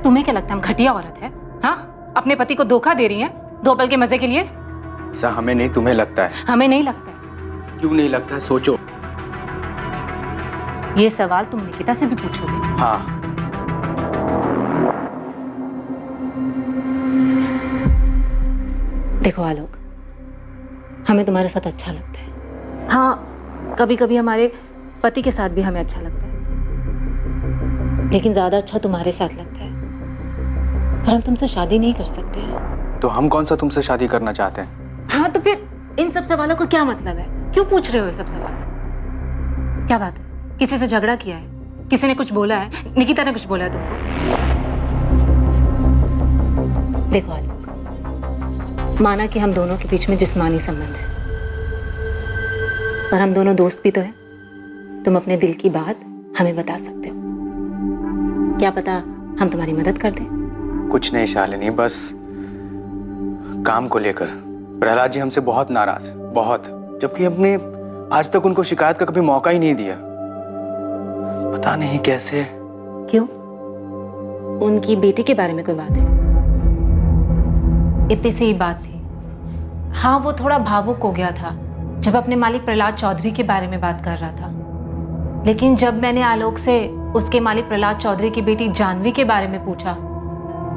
तुम्हें क्या लगता है हम घटिया औरत है? हाँ, अपने पति को धोखा दे रही हैं 2 पल के मजे के लिए? ऐसा हमें नहीं, तुम्हें लगता है। हमें नहीं लगता है। क्यों नहीं लगता है? सोचो। ये सवाल तुम निकिता से भी पूछोगे? हाँ। देखो आलोक, हमें तुम्हारे साथ अच्छा लगता है। हाँ, कभी कभी हमारे पति के साथ भी हमें अच्छा लगता है, लेकिन ज्यादा अच्छा तुम्हारे साथ लगता है। पर हम तुमसे शादी नहीं कर सकते हैं। तो हम कौन सा तुमसे शादी करना चाहते हैं? हाँ, तो फिर इन सब सवालों का क्या मतलब है? क्यों पूछ रहे हो ये सब सवाल? क्या बात है? किसी से झगड़ा किया है? किसी ने कुछ बोला है? निकिता ने कुछ बोला है तुमको? देखो आलोक, माना कि हम दोनों के बीच में जिस्मानी संबंध है, पर हम दोनों दोस्त भी तो हैं। तुम अपने दिल की बात हमें बता सकते हो, क्या पता हम तुम्हारी मदद कर दें। कुछ नहीं शालिनी, बस काम को लेकर प्रहलाद जी हमसे बहुत नाराज है, बहुत, जबकि हमने आज तक उनको शिकायत का कभी मौका ही नहीं दिया। पता नहीं कैसे। क्यों? उनकी बेटी के बारे में कोई बात है? इतनी सी ही बात थी। हाँ, वो थोड़ा भावुक हो गया था जब अपने मालिक प्रहलाद चौधरी के बारे में बात कर रहा था, लेकिन जब मैंने आलोक से उसके मालिक प्रहलाद चौधरी की बेटी जानवी के बारे में पूछा,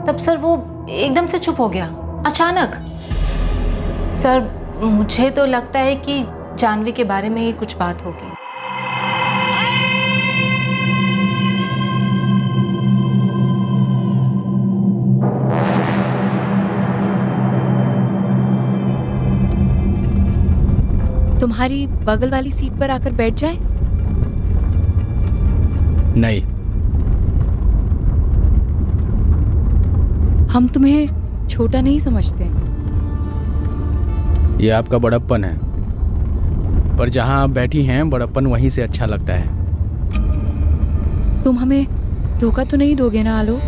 तब सर वो एकदम से चुप हो गया, अचानक। सर, मुझे तो लगता है कि जानवी के बारे में ही कुछ बात होगी। तुम्हारी बगल वाली सीट पर आकर बैठ जाए? नहीं। हम तुम्हें छोटा नहीं समझते। ये आपका बड़प्पन है, पर जहां आप बैठी हैं बड़प्पन वहीं से अच्छा लगता है। तुम हमें धोखा तो नहीं दोगे ना आलोक?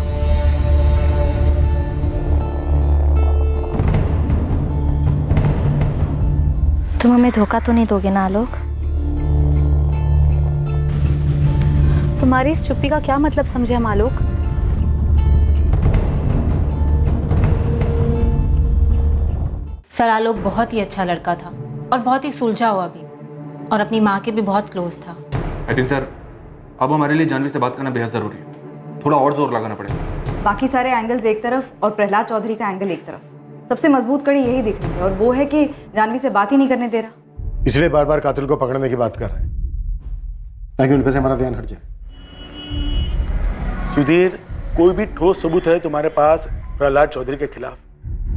तुम हमें धोखा तो नहीं दोगे ना आलोक? तुम्हारी इस चुप्पी का क्या मतलब समझे हम आलोक? सर, आलोक बहुत ही अच्छा लड़का था और बहुत ही सुलझा हुआ भी, और अपनी माँ के भी बहुत क्लोज था। आई थिंक सर, अब हमारे लिए जानवी से बात करना बेहद जरूरी है। थोड़ा और जोर लगाना पड़ेगा। बाकी सारे एंगल्स एक तरफ और प्रहलाद चौधरी का एंगल एक तरफ। सबसे मजबूत कड़ी यही दिख रही है, और वो है कि जानवी से बात ही नहीं करने दे रहा। इसलिए बार बार कातिल को पकड़ने की बात कर रहे हैं, ताकि उन पे से हमारा ध्यान हट जाए। सुधीर, कोई भी ठोस सबूत है तुम्हारे पास प्रहलाद चौधरी के खिलाफ,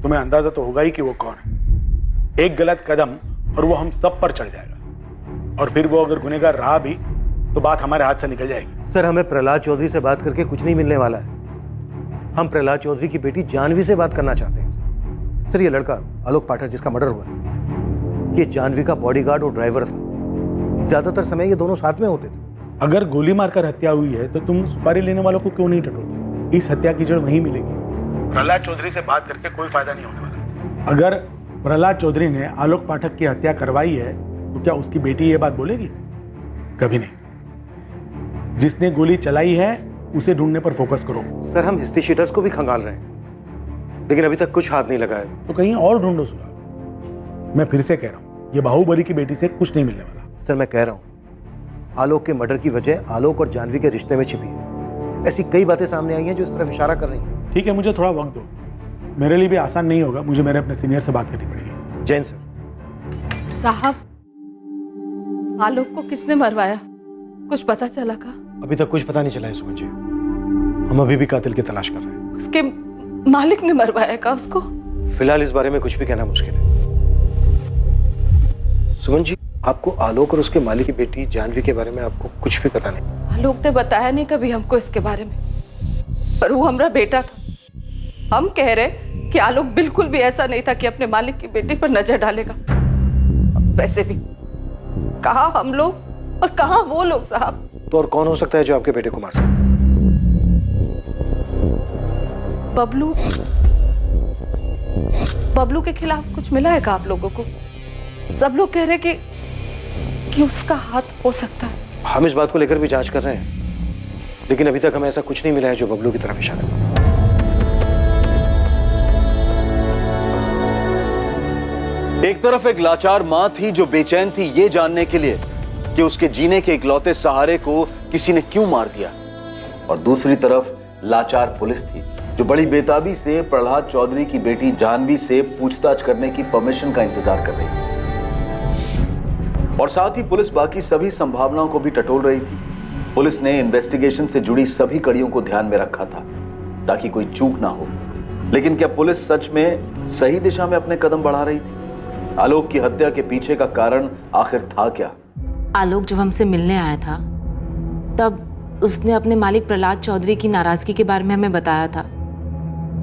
तुम्हें अंदाजा तो होगा ही कि वो कौन है। एक गलत कदम और वो हम सब पर चढ़ जाएगा, और फिर वो अगर गुनहगार रहा भी तो बात हमारे हाथ से निकल जाएगी। सर, हमें प्रहलाद चौधरी से बात करके कुछ नहीं मिलने वाला है। हम प्रहलाद चौधरी की बेटी जानवी से बात करना चाहते हैं। सर, ये लड़का आलोक पाठक जिसका मर्डर हुआ है, ये जानवी का बॉडीगार्ड और ड्राइवर था। ज्यादातर समय ये दोनों साथ में होते थे। अगर गोली मारकर हत्या हुई है तो तुम सुपारी लेने वालों को क्यों नहीं टटोलते? इस हत्या की जड़ वहीं मिलेगी। प्रहलाद चौधरी से बात करके कोई फायदा नहीं होने वाला। अगर प्रहलाद चौधरी ने आलोक पाठक की हत्या करवाई है तो क्या उसकी बेटी ये बात बोलेगी? कभी नहीं। जिसने गोली चलाई है उसे ढूंढने पर फोकस करो। सर, हम हिस्ट्री शीटर्स को भी खंगाल रहे हैं, लेकिन अभी तक कुछ हाथ नहीं लगा है। तो कहीं और ढूंढो सुराग। मैं फिर से कह रहा हूँ, ये बाहुबली की बेटी से कुछ नहीं मिलने वाला। सर, मैं कह रहा हूँ, आलोक के मर्डर की वजह आलोक और जानवी के रिश्ते में छिपी है। ऐसी कई बातें सामने आई हैं जो इस तरफ इशारा कर रही हैं। ठीक है, मुझे थोड़ा वक्त दो। मेरे लिए भी आसान नहीं होगा, मुझे मेरे अपने सीनियर से बात करनी पड़ेगी। जैन सर। साहब, आलोक को किसने मरवाया? कुछ पता चला का? अभी तक कुछ पता नहीं चला है सुमन जी। हम अभी भी कातिल की तलाश कर रहे हैं। उसके मालिक ने मरवाया का उसको? फिलहाल इस बारे में कुछ भी कहना मुश्किल है। सुमन जी, आपको आलोक और उसके मालिक की बेटी जानवी के बारे में आपको कुछ भी पता नहीं? आलोक ने बताया नहीं कभी हमको इसके बारे में, पर वो हमारा बेटा था। हम कह रहे कि आलोक बिल्कुल भी ऐसा नहीं था कि अपने मालिक की बेटी पर नजर डालेगा। वैसे भी कहाँ हम लोग और कहाँ वो लोग साहब। तो और कौन हो सकता है जो आपके बेटे को मार सकता है? बबलू। बबलू के खिलाफ कुछ मिला है क्या आप लोगों को? सब लोग कह रहे कि उसका हाथ हो सकता है। हम इस बात को लेकर भी जांच कर रहे हैं, लेकिन अभी तक हमें ऐसा कुछ नहीं मिला है जो बबलू की तरफ इशारा करे। एक तरफ एक लाचार मां थी जो बेचैन थी ये जानने के लिए कि उसके जीने के इकलौते सहारे को किसी ने क्यों मार दिया, और दूसरी तरफ लाचार पुलिस थी जो बड़ी बेताबी से प्रहलाद चौधरी की बेटी जानवी से पूछताछ करने की परमिशन का इंतजार कर रही थी। और साथ ही पुलिस बाकी सभी संभावनाओं को भी टटोल रही थी। पुलिस ने इन्वेस्टिगेशन से जुड़ी सभी कड़ियों को ध्यान में रखा था ताकि कोई चूक ना हो। लेकिन क्या पुलिस सच में सही दिशा में अपने कदम बढ़ा रही थी? आलोक की हत्या के पीछे का कारण आखिर था क्या? आलोक जब हमसे मिलने आया था तब उसने अपने मालिक प्रहलाद चौधरी की नाराजगी के बारे में हमें बताया था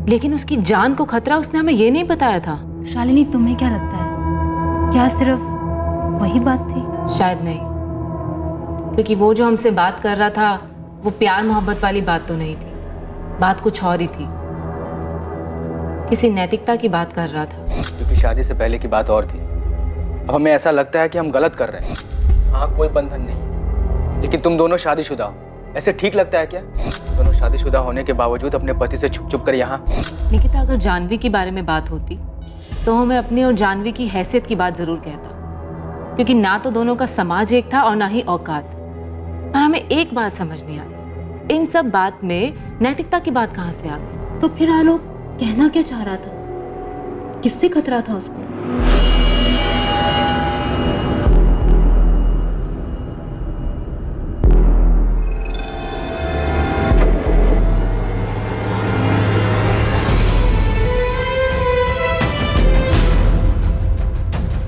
लेकिन उसकी जान को खतरा उसने हमें ये नहीं बताया था। शालिनी, तुम्हें क्या लगता है, क्या सिर्फ वही बात थी? शायद नहीं, क्योंकि वो जो हमसे बात कर रहा था वो प्यार मोहब्बत वाली बात तो नहीं थी, बात कुछ और ही थी। किसी नैतिकता की बात कर रहा था। क्योंकि शादी से पहले की बात और थी। अब हमें ऐसा लगता है कि हम गलत कर रहे हैं। हाँ, कोई बंधन नहीं, लेकिन तुम दोनों शादीशुदा हो, ऐसे ठीक लगता है क्या? दोनों शादीशुदा होने के बावजूद अपने पति से छुप छुप कर यहाँ। निकिता, अगर जानवी के बारे में बात होती तो मैं अपनी और जानवी की हैसियत की बात जरूर कहता, क्योंकि ना तो दोनों का समाज एक था और ना ही औकात। पर हमें एक बात समझ नहीं आई, इन सब बात में नैतिकता की बात कहाँ से आ गई? तो फिर आलोक कहना क्या चाह रहा था? किससे खतरा था उसको?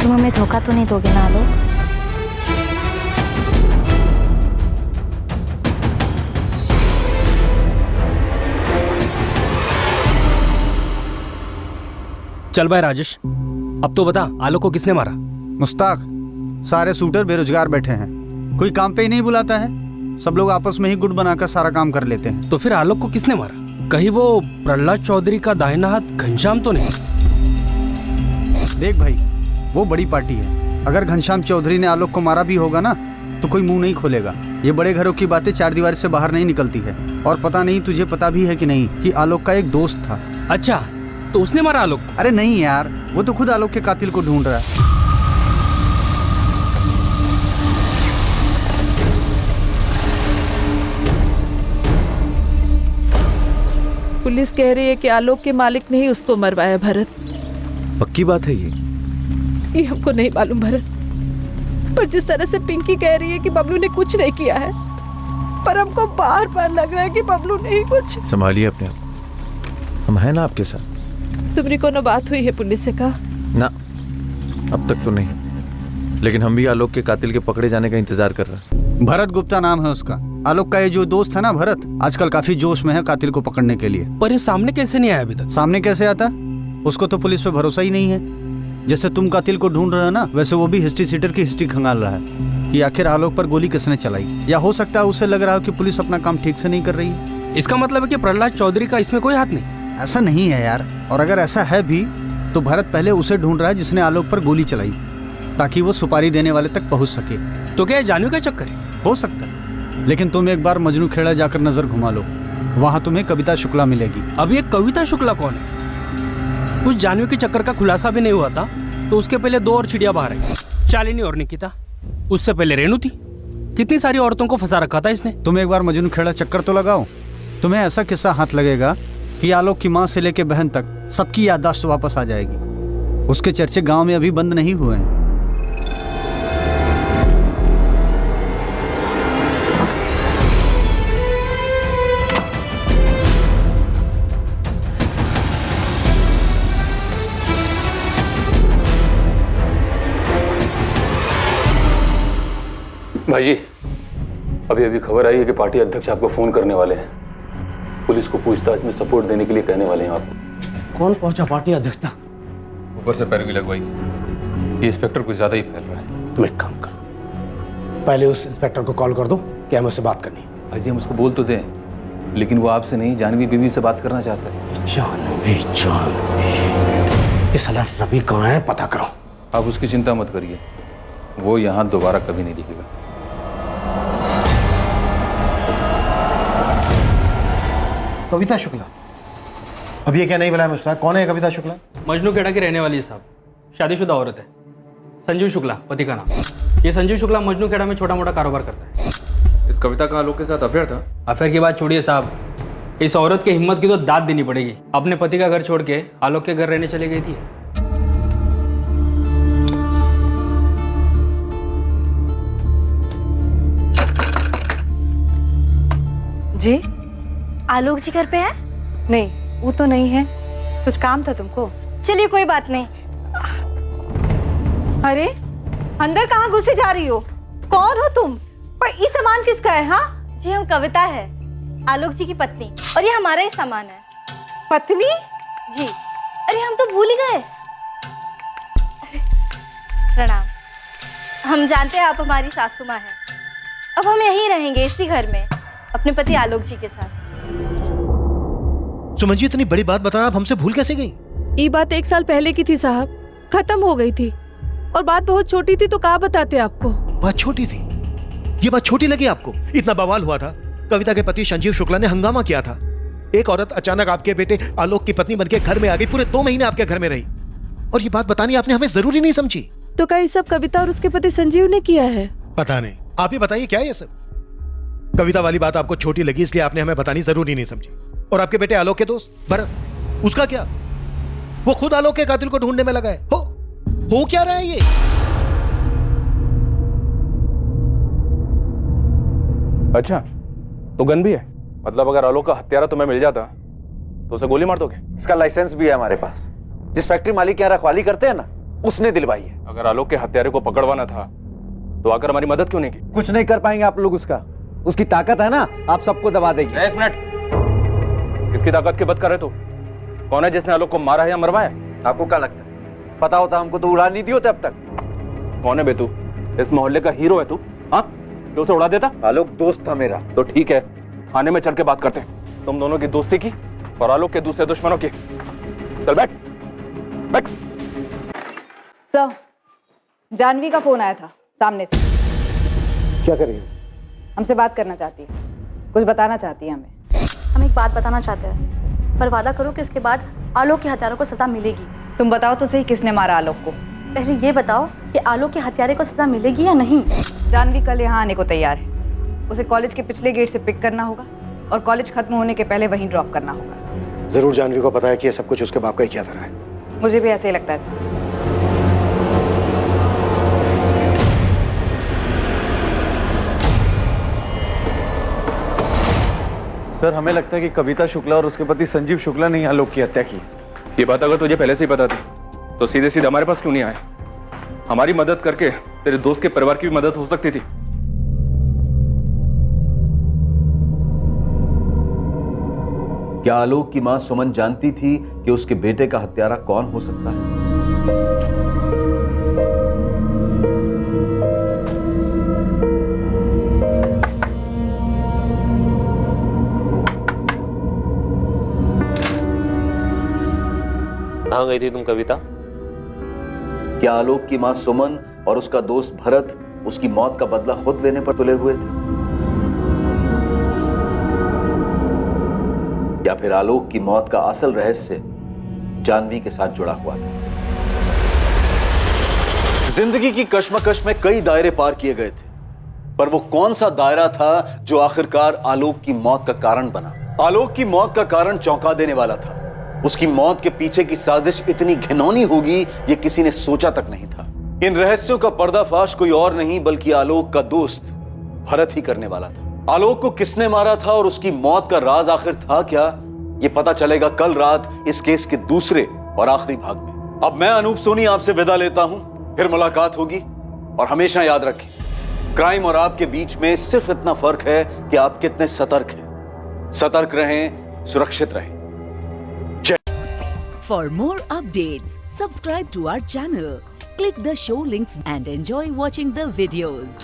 तुम हमें धोखा तो नहीं दोगे ना आलोक? चल भाई राजेश, अब तो बता, आलोक को किसने मारा? मुस्ताक, सारे शूटर बेरोजगार बैठे हैं, कोई काम पे ही नहीं बुलाता है, सब लोग आपस में ही गुट बनाकर सारा काम कर लेते हैं। तो फिर आलोक को किसने मारा? कहीं वो प्रहलाद चौधरी का दाहिना हाथ घनश्याम तो नहीं? देख भाई, वो बड़ी पार्टी है, अगर घनश्याम चौधरी ने आलोक को मारा भी होगा ना तो कोई मुंह नहीं खोलेगा। ये बड़े घरों की बातें चार दीवार से बाहर नहीं निकलती है। और पता नहीं तुझे पता भी है कि नहीं कि आलोक का एक दोस्त था। अच्छा, तो उसने मारा आलोक? अरे नहीं यार, वो तो खुद आलोक के कातिल को ढूंढ रहा है। पुलिस कह रही है कि आलोक के मालिक ने ही उसको मरवाया। भरत, पक्की बात है ये हमको नहीं मालूम भरत, पर जिस तरह से पिंकी कह रही है कि बबलू ने कुछ नहीं किया है, पर हमको बार बार लग रहा है कि बबलू ने ही कुछ। संभालिए अपने आप, हम हैं ना आपके साथ। तुम्हारी कोनो बात हुई है पुलिस से? कहा ना, अब तक तो नहीं, लेकिन हम भी आलोक के कातिल के पकड़े जाने का इंतजार कर रहे हैं। भरत गुप्ता नाम है उसका। आलोक का ये जो दोस्त है ना भरत, आजकल काफी जोश में है कातिल को पकड़ने के लिए। पर ये सामने कैसे नहीं आया अभी तक? सामने कैसे आता? उसको तो पुलिस पे भरोसा ही नहीं है। जैसे तुम कातिल को ढूंढ रहे हो ना, वैसे वो भी हिस्ट्री सीटर की हिस्ट्री खंगाल रहा है कि आखिर आलोक पर गोली किसने चलाई। या हो सकता है उसे लग रहा हो कि पुलिस अपना काम ठीक से नहीं कर रही है। इसका मतलब है कि प्रहलाद चौधरी का इसमें कोई हाथ नहीं? ऐसा नहीं है यार, और अगर ऐसा है भी तो भरत पहले उसे ढूंढ रहा है जिसने आलोक पर गोली चलाई, ताकि वो सुपारी देने वाले तक पहुंच सके। तो क्या जानवी का चक्कर है? हो सकता है, लेकिन तुम एक बार मजनू खेड़ा जाकर नजर घुमा लो, वहां तुम्हें कविता शुक्ला मिलेगी। अब ये कविता शुक्ला कौन है? कुछ जानवी के चक्कर का खुलासा भी नहीं हुआ था तो उसके पहले दो और चिड़िया बाहर आई, शालिनी और निकिता। उससे पहले रेणु थी। कितनी सारी औरतों को फंसा रखा था इसने। तुम एक बार मजनू खेड़ा चक्कर तो लगाओ, तुम्हें ऐसा किस्सा हाथ लगेगा कि आलोक की माँ से लेके बहन तक सबकी याददाश्त वापस आ जाएगी। उसके चर्चे गांव में अभी बंद नहीं हुए हैं। भाई जी, अभी अभी खबर आई है कि पार्टी अध्यक्ष आपको फोन करने वाले हैं। पुलिस को पूछताछ में सपोर्ट देने के लिए कहने वाले हैं आपको। कौन पहुंचा पार्टी अध्यक्ष तक? ऊपर से पैरवी लगवाई। ये इंस्पेक्टर कुछ ज्यादा ही फैल रहा है। तुम एक काम करो, पहले उस इंस्पेक्टर को कॉल कर दो कि हमें उससे बात करनी है। भाई जी, हम उसको बोल तो दें, लेकिन वो आपसे नहीं, जानवी बीवी से बात करना चाहता है। जानवी, ये साला रवि कहाँ है, पता करो। आप उसकी चिंता मत करिए, वो यहाँ दोबारा कभी नहीं दिखेगा। कविता शुक्ला? अब ये क्या नहीं बुलाया मुझे? कौन है कविता शुक्ला? मजनू खेड़ा की रहने वाली है साहब, शादीशुदा औरत है। संजीव शुक्ला पति का नाम। ये संजीव शुक्ला मजनू खेड़ा में छोटा मोटा कारोबार करता है। इस कविता का आलोक के साथ अफेयर था? अफेयर की बात छोड़िए साहब, इस औरत की हिम्मत की तो दाद देनी पड़ेगी। अपने पति का घर छोड़ के आलोक के घर रहने चली गई थी। जी, आलोक जी घर पे है? नहीं, वो तो नहीं है। कुछ काम था तुमको? चलिए कोई बात नहीं। अरे अंदर कहाँ घुसी जा रही हो? कौन हो तुम? पर ये सामान किसका है? हाँ जी, हम कविता है, आलोक जी की पत्नी, और ये हमारा ही सामान है। पत्नी? जी। अरे हम तो भूल ही गए। प्रणाम। हम जानते हैं आप हमारी सासू माँ हैं। अब हम यहीं रहेंगे इसी घर में अपने पति आलोक जी के साथ। सुमन जी, इतनी बड़ी बात बताना आप हमसे भूल कैसे गई? ये बात 1 साल पहले की थी साहब, खत्म हो गई थी। और बात बहुत छोटी थी तो कहाँ बताते आपको। बात छोटी थी? ये बात छोटी लगी आपको? इतना बवाल हुआ था, कविता के पति संजीव शुक्ला ने हंगामा किया था। एक औरत अचानक आपके बेटे आलोक की पत्नी बनके घर में आ गई, पूरे 2 महीने आपके घर में रही, और ये बात बतानी आपने हमें जरूरी नहीं समझी? तो क्या ये सब कविता और उसके पति संजीव ने किया है? पता नहीं, आप ही बताइए क्या ये सब? कविता वाली बात आपको छोटी लगी इसलिए आपने हमें बतानी जरूरी नहीं समझी। और आपके बेटे आलोक के दोस्त भरत, उसका क्या? वो खुद आलोक के कातिल को ढूंढने में लगा है। हो क्या रहा है ये? अच्छा, तो गन भी है? मतलब अगर आलोक का हत्यारा तुम्हें मिल जाता तो उसे गोली मार दोगे? इसका लाइसेंस भी है हमारे पास। जिस फैक्ट्री मालिक के यहाँ रखवाली करते हैं ना, उसने दिलवाई है। अगर आलोक के हत्यारे को पकड़वाना था तो आकर हमारी मदद क्यों नहीं की? कुछ नहीं कर पाएंगे आप लोग उसका। उसकी ताकत है ना, आप सबको दबा देगी। 1 मिनट, किसकी ताकत की बात कर रहे तू? कौन है जिसने आलोक को मारा है या मरवाया? आपको क्या लगता है पता होता हमको तो उड़ा नहीं दी होते अब तक। कौन है बे तू? इस मोहल्ले का हीरो है तू? हाँ, क्यों उसे उड़ा देता? आलोक दोस्त था मेरा। तो ठीक है, थाने में चल के बात करते हैं, तुम दोनों की दोस्ती की और आलोक के दूसरे दुश्मनों की। चल बैठ बैठ। सर, जानवी का फोन आया था सामने से। क्या कर रही हो? हमसे बात करना चाहती है, कुछ बताना चाहती है हमें। हम एक बात बताना चाहते हैं, पर वादा करो कि इसके बाद आलोक के हत्यारों को सजा मिलेगी। तुम बताओ तो सही, किसने मारा आलोक को? पहले ये बताओ कि आलोक के हत्यारे को सजा मिलेगी या नहीं। जानवी कल यहाँ आने को तैयार है। उसे कॉलेज के पिछले गेट से पिक करना होगा और कॉलेज खत्म होने के पहले वहीं ड्रॉप करना होगा। जरूर जानवी को पता है कि ये सब कुछ उसके बाप का ही किया था। मुझे भी ऐसे ही लगता है सर, हमें लगता है कि कविता शुक्ला और उसके पति संजीव शुक्ला ने आलोक की हत्या की। ये बात अगर तुझे पहले से ही पता थी तो सीधे सीधे हमारे पास क्यों नहीं आए? हमारी मदद करके तेरे दोस्त के परिवार की भी मदद हो सकती थी। क्या आलोक की मां सुमन जानती थी कि उसके बेटे का हत्यारा कौन हो सकता है? कहाँ गई थी तुम कविता? क्या आलोक की मां सुमन और उसका दोस्त भरत उसकी मौत का बदला खुद लेने पर तुले हुए थे, या फिर आलोक की मौत का असल रहस्य जानवी के साथ जुड़ा हुआ था? जिंदगी की कश्मकश में कई दायरे पार किए गए थे, पर वो कौन सा दायरा था जो आखिरकार आलोक की मौत का कारण बना? आलोक की मौत का कारण चौंका देने वाला था। उसकी मौत के पीछे की साजिश इतनी घिनौनी होगी ये किसी ने सोचा तक नहीं था। इन रहस्यों का पर्दाफाश कोई और नहीं बल्कि आलोक का दोस्त भरत ही करने वाला था। आलोक को किसने मारा था और उसकी मौत का राज आखिर था क्या, ये पता चलेगा कल रात इस केस के दूसरे और आखिरी भाग में। अब मैं अनूप सोनी आपसे विदा लेता हूं, फिर मुलाकात होगी। और हमेशा याद रखें, क्राइम और आपके बीच में सिर्फ इतना फर्क है कि आप कितने सतर्क हैं। सतर्क रहें, सुरक्षित रहें। For more updates, subscribe to our channel, click the show links and enjoy watching the videos.